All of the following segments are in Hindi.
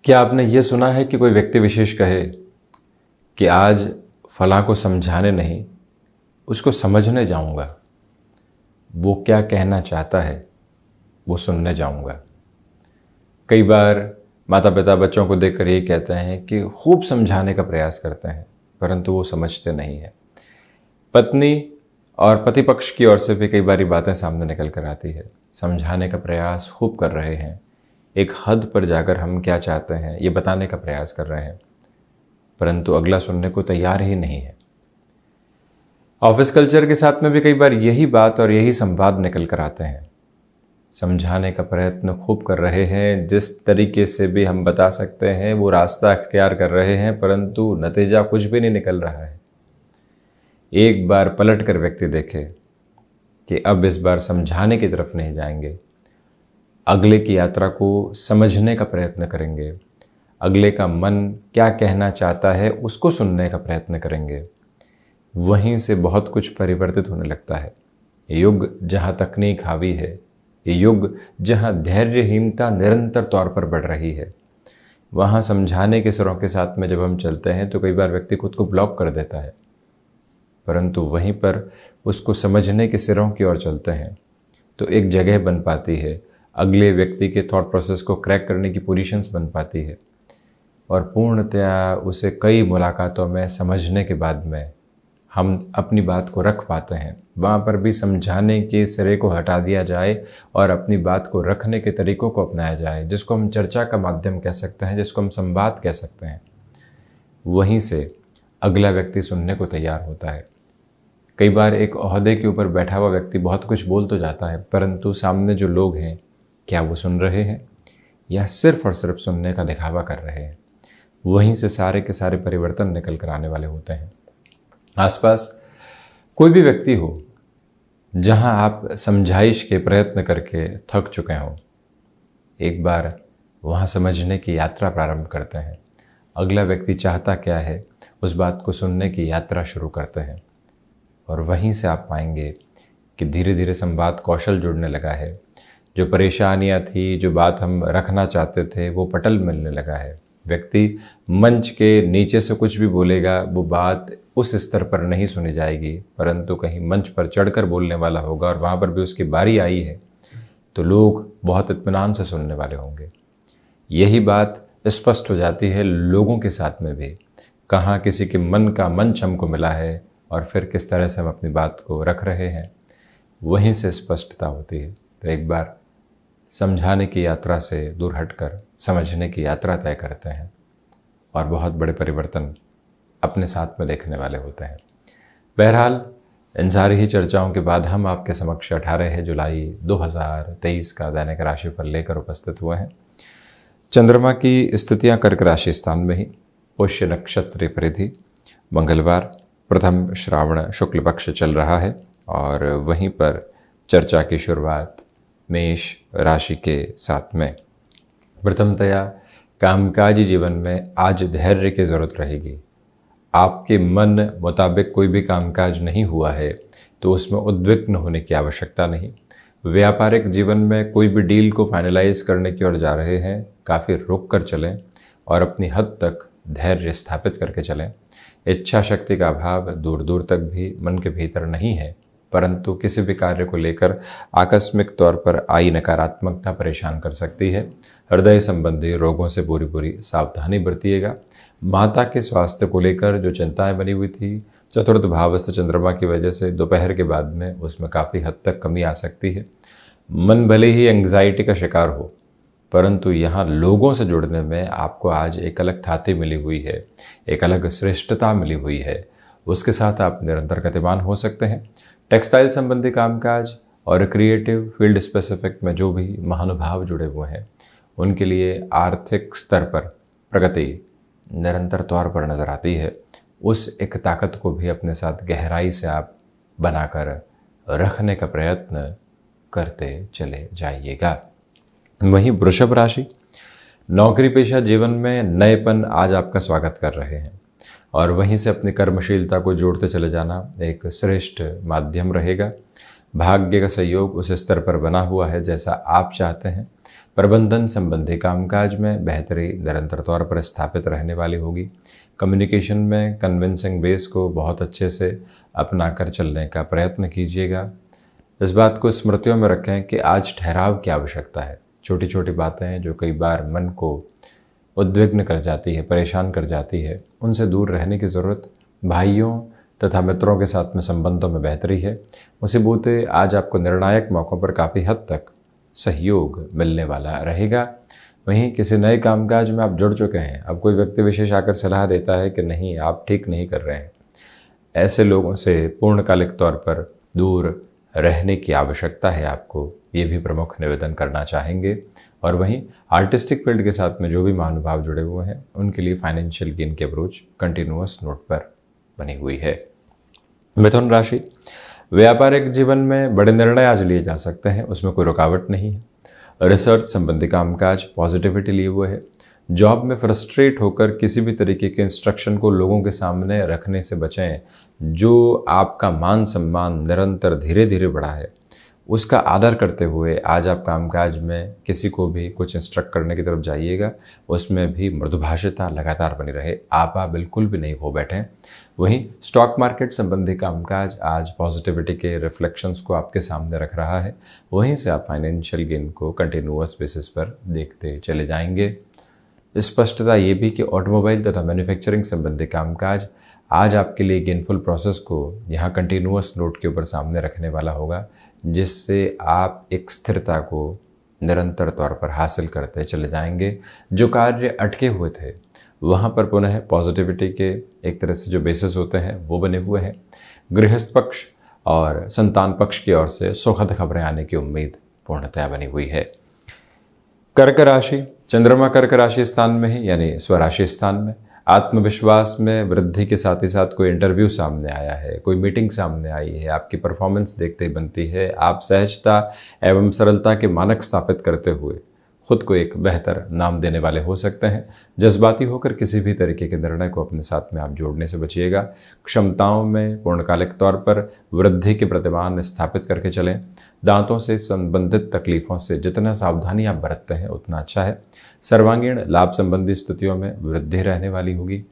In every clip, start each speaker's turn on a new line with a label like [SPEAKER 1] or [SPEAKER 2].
[SPEAKER 1] क्या आपने ये सुना है कि कोई व्यक्ति विशेष कहे कि आज फलां को समझाने नहीं, उसको समझने जाऊंगा। वो क्या कहना चाहता है वो सुनने जाऊंगा। कई बार माता पिता बच्चों को देखकर ये कहते हैं कि खूब समझाने का प्रयास करते हैं, परंतु वो समझते नहीं है। पत्नी और पति पक्ष की ओर से भी कई बारी बातें सामने निकल कर आती है। समझाने का प्रयास खूब कर रहे हैं, एक हद पर जाकर हम क्या चाहते हैं ये बताने का प्रयास कर रहे हैं, परंतु अगला सुनने को तैयार ही नहीं है। ऑफिस कल्चर के साथ में भी कई बार यही बात और यही संवाद निकल कर आते हैं। समझाने का प्रयत्न खूब कर रहे हैं, जिस तरीके से भी हम बता सकते हैं वो रास्ता अख्तियार कर रहे हैं, परंतु नतीजा कुछ भी नहीं निकल रहा है। एक बार पलट कर व्यक्ति देखे कि अब इस बार समझाने की तरफ नहीं जाएंगे, अगले की यात्रा को समझने का प्रयत्न करेंगे, अगले का मन क्या कहना चाहता है उसको सुनने का प्रयत्न करेंगे। वहीं से बहुत कुछ परिवर्तित होने लगता है। ये युग जहाँ तकनीक हावी है, ये युग जहाँ धैर्यहीनता निरंतर तौर पर बढ़ रही है, वहाँ समझाने के सिरों के साथ में जब हम चलते हैं तो कई बार व्यक्ति खुद को ब्लॉक कर देता है, परंतु वहीं पर उसको समझने के सिरों की ओर चलते हैं तो एक जगह बन पाती है, अगले व्यक्ति के थॉट प्रोसेस को क्रैक करने की पोजीशंस बन पाती है, और पूर्णतया उसे कई मुलाकातों में समझने के बाद में हम अपनी बात को रख पाते हैं। वहाँ पर भी समझाने के सिरे को हटा दिया जाए और अपनी बात को रखने के तरीक़ों को अपनाया जाए, जिसको हम चर्चा का माध्यम कह सकते हैं, जिसको हम संवाद कह सकते हैं। वहीं से अगला व्यक्ति सुनने को तैयार होता है। कई बार एक ओहदे के ऊपर बैठा हुआ व्यक्ति बहुत कुछ बोल तो जाता है, परंतु सामने जो लोग हैं क्या वो सुन रहे हैं या सिर्फ और सिर्फ सुनने का दिखावा कर रहे हैं। वहीं से सारे के सारे परिवर्तन निकल कर आने वाले होते हैं। आसपास कोई भी व्यक्ति हो जहां आप समझाइश के प्रयत्न करके थक चुके हों, एक बार वहां समझने की यात्रा प्रारंभ करते हैं। अगला व्यक्ति चाहता क्या है उस बात को सुनने की यात्रा शुरू करते हैं, और वहीं से आप पाएंगे कि धीरे धीरे संवाद कौशल जुड़ने लगा है। जो परेशानियां थी, जो बात हम रखना चाहते थे, वो पटल मिलने लगा है। व्यक्ति मंच के नीचे से कुछ भी बोलेगा, वो बात उस स्तर पर नहीं सुनी जाएगी, परंतु कहीं मंच पर चढ़कर बोलने वाला होगा और वहाँ पर भी उसकी बारी आई है तो लोग बहुत इत्मीनान से सुनने वाले होंगे। यही बात स्पष्ट हो जाती है लोगों के साथ में भी, कहाँ किसी के मन का मंच हमको मिला है और फिर किस तरह से हम अपनी बात को रख रहे हैं, वहीं से स्पष्टता होती है। तो एक बार समझाने की यात्रा से दूर हटकर समझने की यात्रा तय करते हैं और बहुत बड़े परिवर्तन अपने साथ में देखने वाले होते हैं। बहरहाल इन सारी ही चर्चाओं के बाद हम आपके समक्ष 18 जुलाई 2023 का दैनिक राशिफल लेकर उपस्थित हुए हैं। चंद्रमा की स्थितियां कर्क राशि स्थान में ही, पुष्य नक्षत्र परिधि, मंगलवार, प्रथम श्रावण शुक्ल पक्ष चल रहा है, और वहीं पर चर्चा की शुरुआत मेष राशि के साथ में। प्रथमतया कामकाजी जीवन में आज धैर्य की ज़रूरत रहेगी। आपके मन मुताबिक कोई भी कामकाज नहीं हुआ है तो उसमें उद्विग्न होने की आवश्यकता नहीं। व्यापारिक जीवन में कोई भी डील को फाइनलाइज करने की ओर जा रहे हैं, काफ़ी रुक कर चलें और अपनी हद तक धैर्य स्थापित करके चलें। इच्छा शक्ति का अभाव दूर दूर तक भी मन के भीतर नहीं है, परंतु किसी भी कार्य को लेकर आकस्मिक तौर पर आई नकारात्मकता परेशान कर सकती है। हृदय संबंधी रोगों से पूरी पूरी सावधानी बरतिएगा। माता के स्वास्थ्य को लेकर जो चिंताएं बनी हुई थी, चतुर्थ भावस्थ चंद्रमा की वजह से दोपहर के बाद में उसमें काफ़ी हद तक कमी आ सकती है। मन भले ही एंग्जाइटी का शिकार हो, परंतु यहाँ लोगों से जुड़ने में आपको आज एक अलग थाती मिली हुई है, एक अलग श्रेष्ठता मिली हुई है, उसके साथ आप निरंतर गतिमान हो सकते हैं। टेक्सटाइल संबंधी कामकाज और क्रिएटिव फील्ड स्पेसिफिक में जो भी महानुभाव जुड़े हुए हैं, उनके लिए आर्थिक स्तर पर प्रगति निरंतर तौर पर नज़र आती है। उस एक ताकत को भी अपने साथ गहराई से आप बनाकर रखने का प्रयत्न करते चले जाइएगा। वहीं वृषभ राशि, नौकरी पेशा जीवन में नएपन आज आपका स्वागत कर रहे हैं, और वहीं से अपनी कर्मशीलता को जोड़ते चले जाना एक श्रेष्ठ माध्यम रहेगा। भाग्य का सहयोग उस स्तर पर बना हुआ है जैसा आप चाहते हैं, प्रबंधन संबंधी कामकाज में बेहतरी निरंतर तौर पर स्थापित रहने वाली होगी। कम्युनिकेशन में कन्विंसिंग बेस को बहुत अच्छे से अपना कर चलने का प्रयत्न कीजिएगा। इस बात को स्मृतियों में रखें कि आज ठहराव की आवश्यकता है। छोटी छोटी बातें हैं जो कई बार मन को उद्विग्न कर जाती है, परेशान कर जाती है, उनसे दूर रहने की ज़रूरत। भाइयों तथा मित्रों के साथ में संबंधों में बेहतरी है। मुसीबतें आज आपको निर्णायक मौक़ों पर काफ़ी हद तक सहयोग मिलने वाला रहेगा। वहीं किसी नए कामकाज में आप जुड़ चुके हैं, अब कोई व्यक्ति विशेष आकर सलाह देता है कि नहीं, आप ठीक नहीं कर रहे हैं। ऐसे लोगों से पूर्णकालिक तौर पर दूर रहने की आवश्यकता है आपको, ये भी प्रमुख निवेदन करना चाहेंगे। और वहीं आर्टिस्टिक फील्ड के साथ में जो भी महानुभाव जुड़े हुए हैं, उनके लिए फाइनेंशियल गेन की अप्रोच कंटिन्यूअस नोट पर बनी हुई है। मिथुन राशि, व्यापारिक जीवन में बड़े निर्णय आज लिए जा सकते हैं, उसमें कोई रुकावट नहीं है। रिसर्च संबंधी कामकाज पॉजिटिविटी लिए हुए है। जॉब में फ्रस्ट्रेट होकर किसी भी तरीके के इंस्ट्रक्शन को लोगों के सामने रखने से बचें। जो आपका मान सम्मान निरंतर धीरे धीरे बढ़ा है, उसका आदर करते हुए आज आप कामकाज में किसी को भी कुछ इंस्ट्रक्ट करने की तरफ जाइएगा। उसमें भी मृदुभाषिता लगातार बनी रहे, आपा बिल्कुल भी नहीं हो बैठें। वहीं स्टॉक मार्केट संबंधी कामकाज आज पॉजिटिविटी के रिफ्लेक्शंस को आपके सामने रख रहा है। वहीं से आप फाइनेंशियल गेन को कंटिन्यूअस बेसिस पर देखते चले जाएंगे। स्पष्टता ये भी कि ऑटोमोबाइल तथा मैन्युफैक्चरिंग संबंधी कामकाज आज आपके लिए गेनफुल प्रोसेस को यहाँ कंटिन्यूअस नोट के ऊपर सामने रखने वाला होगा, जिससे आप एक स्थिरता को निरंतर तौर पर हासिल करते चले जाएंगे। जो कार्य अटके हुए थे वहाँ पर पुनः पॉजिटिविटी के एक तरह से जो बेसिस होते हैं वो बने हुए हैं। गृहस्थ पक्ष और संतान पक्ष की ओर से सुखद खबरें आने की उम्मीद पूर्णतया बनी हुई है। कर्क राशि, चंद्रमा कर्क राशि स्थान में ही यानी स्वराशि स्थान में। आत्मविश्वास में वृद्धि के साथ ही साथ कोई इंटरव्यू सामने आया है, कोई मीटिंग सामने आई है, आपकी परफॉर्मेंस देखते ही बनती है। आप सहजता एवं सरलता के मानक स्थापित करते हुए खुद को एक बेहतर नाम देने वाले हो सकते हैं। जज्बाती होकर किसी भी तरीके के निर्णय को अपने साथ में आप जोड़ने से बचिएगा। क्षमताओं में पूर्णकालिक तौर पर वृद्धि के प्रतिमान स्थापित करके चलें। दांतों से संबंधित तकलीफ़ों से जितना सावधानी आप बरतते हैं उतना अच्छा है। सर्वांगीण लाभ संबंधी स्थितियों में वृद्धि रहने वाली होगी।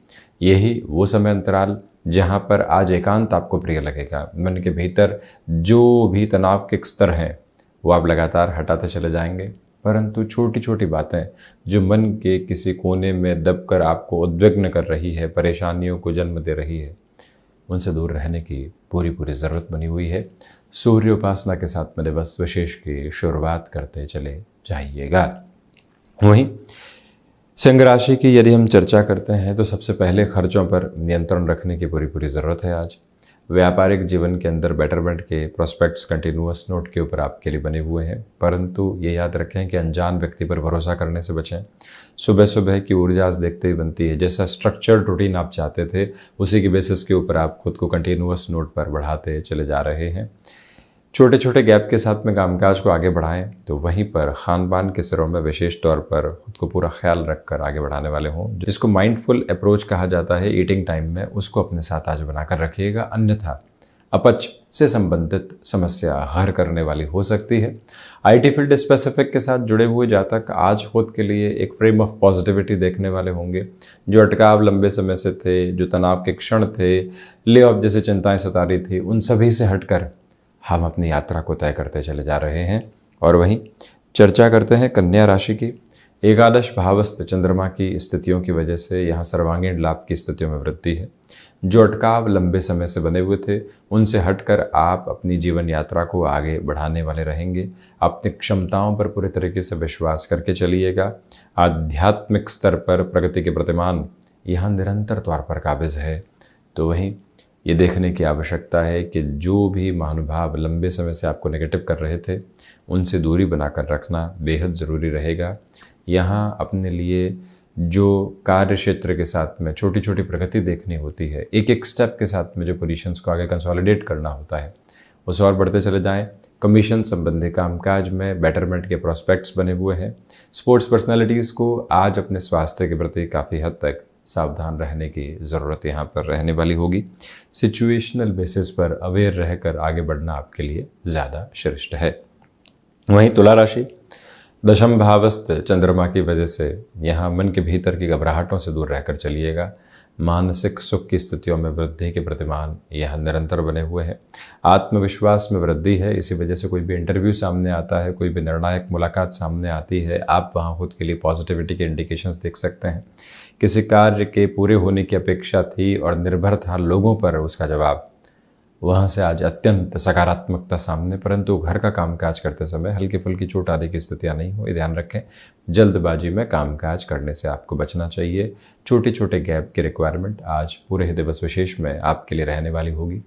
[SPEAKER 1] यही वो समय अंतराल जहाँ पर आज एकांत आपको प्रिय लगेगा। मन के भीतर जो भी तनाव के स्तर हैं वो आप लगातार हटाते चले जाएंगे, परंतु छोटी छोटी बातें जो मन के किसी कोने में दबकर आपको उद्विग्न कर रही है, परेशानियों को जन्म दे रही है, उनसे दूर रहने की पूरी ज़रूरत बनी हुई है। सूर्य उपासना के साथ में दिवस विशेष की शुरुआत करते चले जाइएगा। वहीं सिंह राशि की यदि हम चर्चा करते हैं तो सबसे पहले खर्चों पर नियंत्रण रखने की पूरी ज़रूरत है। आज व्यापारिक जीवन के अंदर बेटरमेंट के प्रोस्पेक्ट्स कंटिन्यूअस नोट के ऊपर आपके लिए बने हुए हैं, परंतु ये याद रखें कि अनजान व्यक्ति पर भरोसा करने से बचें। सुबह सुबह की ऊर्जा आज देखते ही बनती है। जैसा स्ट्रक्चर्ड रूटीन आप चाहते थे उसी की बेसिस के ऊपर आप खुद को कंटिन्यूअस नोट पर बढ़ाते चले जा रहे हैं। छोटे छोटे गैप के साथ में कामकाज को आगे बढ़ाएं तो वहीं पर खानपान के सिरों में विशेष तौर पर खुद को पूरा ख्याल रखकर आगे बढ़ाने वाले हों। जिसको माइंडफुल अप्रोच कहा जाता है ईटिंग टाइम में, उसको अपने साथ आज बनाकर रखिएगा, अन्यथा अपच से संबंधित समस्या हर करने वाली हो सकती है। आईटी फील्ड स्पेसिफिक के साथ जुड़े हुए जातक आज खुद के लिए एक फ्रेम ऑफ पॉजिटिविटी देखने वाले होंगे। जो अटकाव लंबे समय से थे, जो तनाव के क्षण थे, ले ऑफ जैसे चिंताएं सता रही थी, उन सभी से हटकर हम अपनी यात्रा को तय करते चले जा रहे हैं। और वहीं चर्चा करते हैं कन्या राशि की। एकादश भावस्थ चंद्रमा की स्थितियों की वजह से यहाँ सर्वांगीण लाभ की स्थितियों में वृद्धि है। जो अटकाव लंबे समय से बने हुए थे उनसे हटकर आप अपनी जीवन यात्रा को आगे बढ़ाने वाले रहेंगे। अपनी क्षमताओं पर पूरे तरीके से विश्वास करके चलिएगा। आध्यात्मिक स्तर पर प्रगति के प्रतिमान यहाँ निरंतर तौर पर काबिज है। तो वहीं ये देखने की आवश्यकता है कि जो भी महानुभाव लंबे समय से आपको नेगेटिव कर रहे थे उनसे दूरी बनाकर रखना बेहद ज़रूरी रहेगा। यहाँ अपने लिए जो कार्य क्षेत्र के साथ में छोटी छोटी प्रगति देखनी होती है, एक एक स्टेप के साथ में जो पोजीशंस को आगे कंसोलिडेट करना होता है, उसे और बढ़ते चले जाएं। कमीशन संबंधी कामकाज में बेटरमेंट के प्रोस्पेक्ट्स बने हुए हैं। स्पोर्ट्स पर्सनालिटीज़ को आज अपने स्वास्थ्य के प्रति काफ़ी हद तक सावधान रहने की ज़रूरत यहाँ पर रहने वाली होगी। सिचुएशनल बेसिस पर अवेयर रहकर आगे बढ़ना आपके लिए ज़्यादा श्रेष्ठ है। वहीं तुला राशि, दशम भावस्थ चंद्रमा की वजह से यहाँ मन के भीतर की घबराहटों से दूर रहकर चलिएगा। मानसिक सुख की स्थितियों में वृद्धि के प्रतिमान यह निरंतर बने हुए हैं। आत्मविश्वास में वृद्धि है, इसी वजह से कोई भी इंटरव्यू सामने आता है, कोई भी निर्णायक मुलाकात सामने आती है, आप वहाँ खुद के लिए पॉजिटिविटी के इंडिकेशंस देख सकते हैं। किसी कार्य के पूरे होने की अपेक्षा थी और निर्भर था लोगों पर उसका जवाब, वहाँ से आज अत्यंत सकारात्मकता सामने। परंतु घर का कामकाज करते समय हल्की फुल्की चोट आदि की स्थितियाँ नहीं हो, ध्यान रखें। जल्दबाजी में कामकाज करने से आपको बचना चाहिए। छोटे छोटे गैप की रिक्वायरमेंट आज पूरे ही दिवस विशेष में आपके लिए रहने वाली होगी।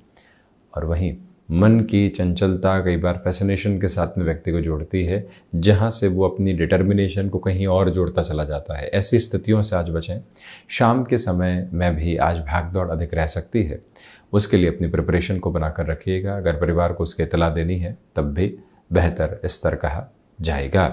[SPEAKER 1] और वहीं मन की चंचलता कई बार फैसिनेशन के साथ में व्यक्ति को जोड़ती है, जहाँ से वो अपनी डिटर्मिनेशन को कहीं और जोड़ता चला जाता है। ऐसी स्थितियों से आज बचें। शाम के समय में भी आज भागदौड़ अधिक रह सकती है, उसके लिए अपनी प्रिपरेशन को बनाकर रखिएगा। अगर परिवार को उसकी इतला देनी है तब भी बेहतर स्तर कहा जाएगा।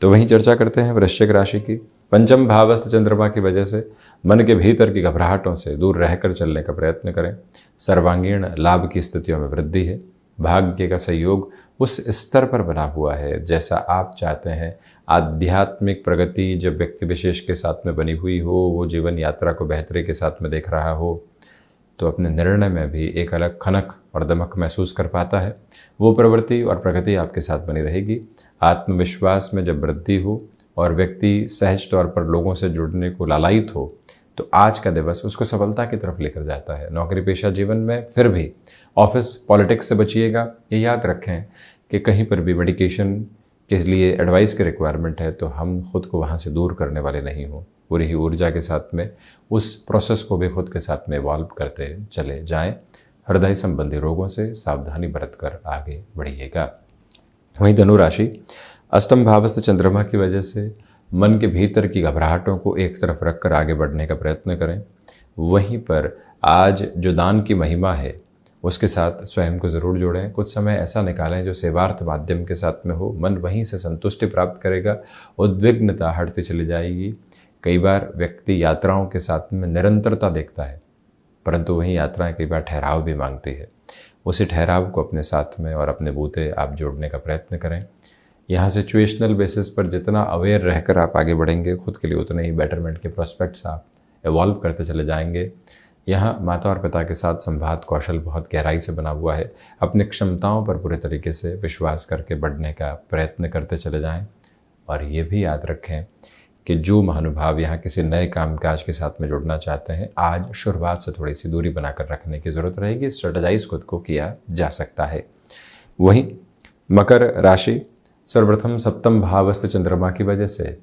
[SPEAKER 1] तो वहीं चर्चा करते हैं वृश्चिक राशि की। पंचम भावस्थ चंद्रमा की वजह से मन के भीतर की घबराहटों से दूर रहकर चलने का प्रयत्न करें। सर्वांगीण लाभ की स्थितियों में वृद्धि है। भाग्य का सहयोग उस स्तर पर बना हुआ है जैसा आप चाहते हैं। आध्यात्मिक प्रगति जब व्यक्ति विशेष के साथ में बनी हुई हो, वो जीवन यात्रा को बेहतरी के साथ में देख रहा हो, तो अपने निर्णय में भी एक अलग खनक और दमक महसूस कर पाता है। वो प्रवृत्ति और प्रगति आपके साथ बनी रहेगी। आत्मविश्वास में जब वृद्धि हो और व्यक्ति सहज तौर पर लोगों से जुड़ने को लालायित हो, तो आज का दिवस उसको सफलता की तरफ लेकर जाता है। नौकरी पेशा जीवन में फिर भी ऑफिस पॉलिटिक्स से बचिएगा। ये याद रखें कि कहीं पर भी मेडिकेशन के लिए एडवाइस की रिक्वायरमेंट है तो हम खुद को वहाँ से दूर करने वाले नहीं हो। पूरी ही ऊर्जा के साथ में उस प्रोसेस को भी खुद के साथ में इवॉल्व करते चले जाएं। हृदय संबंधी रोगों से सावधानी बरतकर आगे बढ़िएगा। वहीं धनु राशि, अष्टम भावस्थ चंद्रमा की वजह से मन के भीतर की घबराहटों को एक तरफ रखकर आगे बढ़ने का प्रयत्न करें। वहीं पर आज जो दान की महिमा है उसके साथ स्वयं को ज़रूर जोड़ें। कुछ समय ऐसा निकालें जो सेवार्थ माध्यम के साथ में हो। मन वहीं से संतुष्टि प्राप्त करेगा, उद्विग्नता हटती चली जाएगी। कई बार व्यक्ति यात्राओं के साथ में निरंतरता देखता है, परंतु वहीं यात्राएं कई बार ठहराव भी मांगती है। उसी ठहराव को अपने साथ में और अपने बूते आप जोड़ने का प्रयत्न करें। यहाँ सिचुएशनल बेसिस पर जितना अवेयर रहकर आप आगे बढ़ेंगे, खुद के लिए उतने ही बेटरमेंट के प्रोस्पेक्ट्स आप एवॉल्व करते चले जाएंगे। यहाँ माता और पिता के साथ संवाद कौशल बहुत गहराई से बना हुआ है। अपनी क्षमताओं पर पूरे तरीके से विश्वास करके बढ़ने का प्रयत्न करते चले जाएं। और ये भी याद रखें कि जो महानुभाव यहाँ किसी नए कामकाज के साथ में जुड़ना चाहते हैं, आज शुरुआत से थोड़ी सी दूरी बनाकर रखने की ज़रूरत रहेगी। स्ट्रेटजाइज खुद को किया जा सकता है। वहीं मकर राशि, सर्वप्रथम सप्तम भावस्थ चंद्रमा की वजह से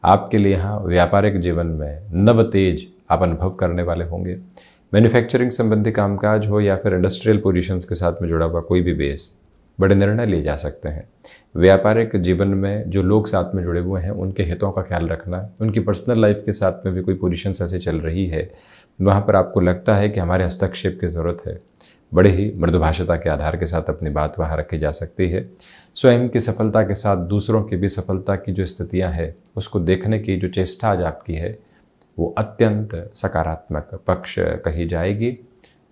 [SPEAKER 1] आपके लिए यहाँ व्यापारिक जीवन में नव तेज आप अनुभव करने वाले होंगे। मैन्युफैक्चरिंग संबंधी कामकाज हो या फिर इंडस्ट्रियल पोजीशंस के साथ में जुड़ा हुआ कोई भी बेस, बड़े निर्णय लिए जा सकते हैं। व्यापारिक जीवन में जो लोग साथ में जुड़े हुए हैं उनके हितों का ख्याल रखना। उनकी पर्सनल लाइफ के साथ में भी कोई पोजीशंस ऐसे चल रही है, वहाँ पर आपको लगता है कि हमारे हस्तक्षेप की ज़रूरत है, बड़े ही मृदुभाषिता के आधार के साथ अपनी बात वहाँ रखी जा सकती है। स्वयं की सफलता के साथ दूसरों की भी सफलता की जो स्थितियाँ हैं उसको देखने की जो चेष्टा आज आपकी है वो अत्यंत सकारात्मक पक्ष कही जाएगी।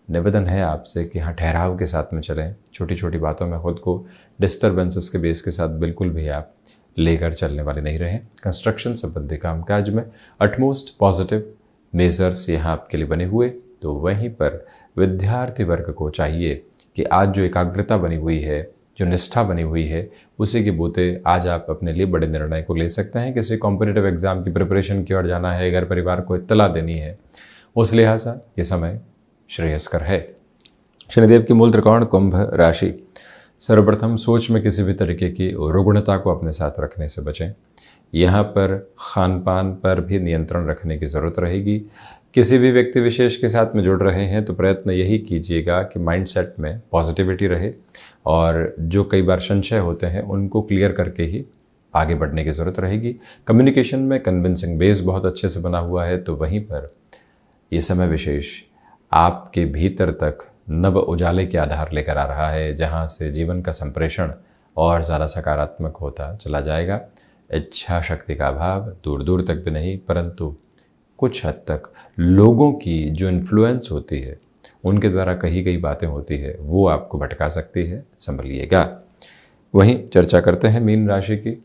[SPEAKER 1] निवेदन है आपसे कि हाँ, ठहराव के साथ में चलें। छोटी छोटी बातों में खुद को डिस्टर्बेंसेस के बेस के साथ बिल्कुल भी आप लेकर चलने वाले नहीं रहें। कंस्ट्रक्शन संबंधी कामकाज में अटमोस्ट पॉजिटिव मेजर्स यहाँ आपके लिए बने हुए। तो वहीं पर विद्यार्थी वर्ग को चाहिए कि आज जो एकाग्रता बनी हुई है, जो निष्ठा बनी हुई है, उसी के बूते आज आप अपने लिए बड़े निर्णय को ले सकते हैं। किसी कॉम्पिटिटिव एग्जाम की प्रिपरेशन की ओर जाना है, घर परिवार को इत्तला देनी है, उस लिहाज से ये समय श्रेयस्कर है। शनिदेव की मूल त्रिकोण कुंभ राशि, सर्वप्रथम सोच में किसी भी तरीके की रुग्णता को अपने साथ रखने से बचें। यहाँ पर खान पान पर भी नियंत्रण रखने की ज़रूरत रहेगी। किसी भी व्यक्ति विशेष के साथ में जुड़ रहे हैं तो प्रयत्न यही कीजिएगा कि माइंडसेट में पॉजिटिविटी रहे और जो कई बार संशय होते हैं उनको क्लियर करके ही आगे बढ़ने की ज़रूरत रहेगी। कम्युनिकेशन में कन्विंसिंग बेस बहुत अच्छे से बना हुआ है। तो वहीं पर ये समय विशेष आपके भीतर तक नव उजाले के आधार लेकर आ रहा है, जहाँ से जीवन का संप्रेषण और ज़्यादा सकारात्मक होता चला जाएगा। इच्छा शक्ति का अभाव दूर दूर तक भी नहीं, परंतु कुछ हद तक लोगों की जो इन्फ्लुएंस होती है, उनके द्वारा कही गई बातें होती है, वो आपको भटका सकती है, संभलिएगा। वहीं चर्चा करते हैं मीन राशि की।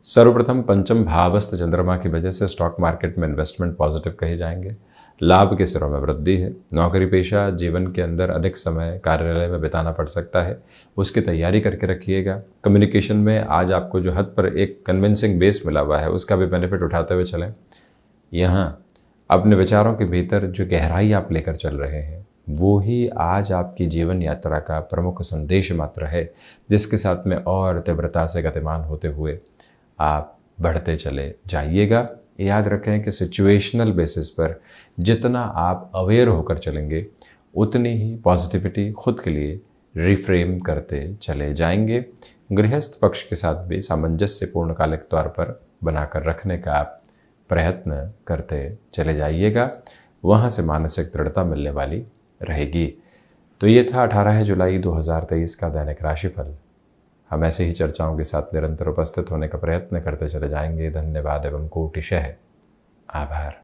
[SPEAKER 1] सर्वप्रथम पंचम भावस्थ चंद्रमा की वजह से स्टॉक मार्केट में इन्वेस्टमेंट पॉजिटिव कहे जाएंगे। लाभ के सिरों में वृद्धि है। नौकरी पेशा जीवन के अंदर अधिक समय कार्यालय में बिताना पड़ सकता है, उसकी तैयारी करके रखिएगा। कम्युनिकेशन में आज आपको जो हद पर एक कन्विंसिंग बेस मिला हुआ है उसका भी बेनिफिट उठाते हुए चलें। यहाँ अपने विचारों के भीतर जो गहराई आप लेकर चल रहे हैं वो ही आज आपकी जीवन यात्रा का प्रमुख संदेश मात्र है, जिसके साथ में और तीव्रता से गतिमान होते हुए आप बढ़ते चले जाइएगा। याद रखें कि सिचुएशनल बेसिस पर जितना आप अवेयर होकर चलेंगे उतनी ही पॉजिटिविटी खुद के लिए रिफ्रेम करते चले जाएंगे। गृहस्थ पक्ष के साथ भी सामंजस्य पूर्णकालिक तौर पर बनाकर रखने का आप प्रयत्न करते चले जाइएगा, वहाँ से मानसिक दृढ़ता मिलने वाली रहेगी। तो ये था 18 जुलाई 2023 का दैनिक राशिफल। हम ऐसे ही चर्चाओं के साथ निरंतर उपस्थित होने का प्रयत्न करते चले जाएंगे। धन्यवाद एवं कोटिशः आभार।